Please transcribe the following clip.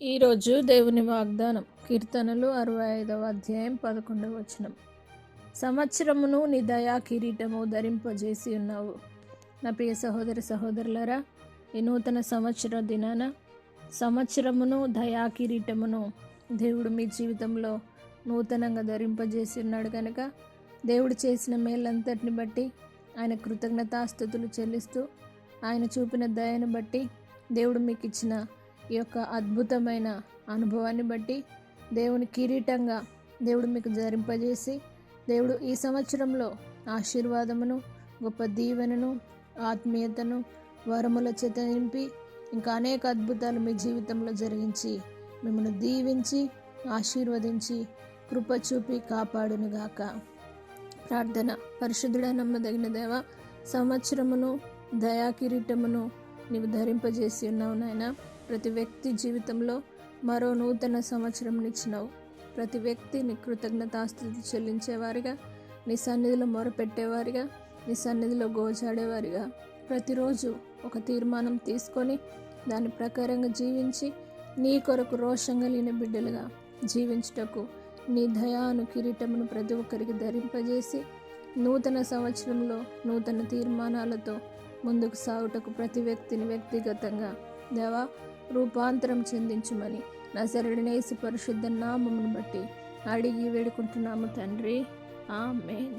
ఈరోజు దేవుని వాగ్దానం కీర్తనలు 65వ అధ్యాయం 11వ వచనం. సంవత్సరమును నీ దయా కిరీటము ధరింపజేసి ఉన్నావు. నా ప్రియ సహోదరి సహోదరులారా, ఈ నూతన సంవత్సర దినాన సంవత్సరమును దయా కిరీటమును దేవుడు మీ జీవితంలో నూతనంగా ధరింపజేసి ఉన్నాడు కనుక దేవుడు చేసిన మేలంతటిని బట్టి ఆయన కృతజ్ఞతాస్తుతులు చెల్లిస్తూ ఆయన చూపిన దయను బట్టి దేవుడు మీకు ఇచ్చిన ఈ యొక్క అద్భుతమైన అనుభవాన్ని బట్టి దేవుని కిరీటంగా దేవుడు మీకు ధరింపజేసి దేవుడు ఈ సంవత్సరంలో ఆశీర్వాదమును, గొప్ప దీవెనను, ఆత్మీయతను, వరముల చేత నింపి ఇంకా అనేక అద్భుతాలు మీ జీవితంలో జరిగించి మిమ్మల్ని దీవించి ఆశీర్వదించి కృప చూపి కాపాడునుగాక. ప్రార్థన. పరిశుద్ధుడా నమ్మదగిన దేవ, సంవత్సరమును దయా కిరీటమును నీవు ధరింపజేసి ఉన్నావు నాయన. ప్రతి వ్యక్తి జీవితంలో మరో నూతన సంవత్సరం ఇచ్చినావు. ప్రతి వ్యక్తి నీ కృతజ్ఞతాస్తుతి చెల్లించేవారిగా, నీ సన్నిధిలో మొరపెట్టేవారిగా, నీ సన్నిధిలో గోజాడేవారిగా ప్రతిరోజు ఒక తీర్మానం తీసుకొని దాని ప్రకారంగా జీవించి నీ కొరకు రోషం కలిగిన బిడ్డలుగా జీవించుటకు నీ దయాను కిరీటమును ప్రతి ఒక్కరికి ధరింపజేసి నూతన సంవత్సరంలో నూతన తీర్మానాలతో ముందుకు సాగుటకు ప్రతి వ్యక్తిని వ్యక్తిగతంగా దేవా రూపాంతరం చెందించుమని నజరేయుడైన యేసు పరిశుద్ధ నామమును బట్టి అడిగి వేడుకుంటున్నాము తండ్రి. ఆమేన్.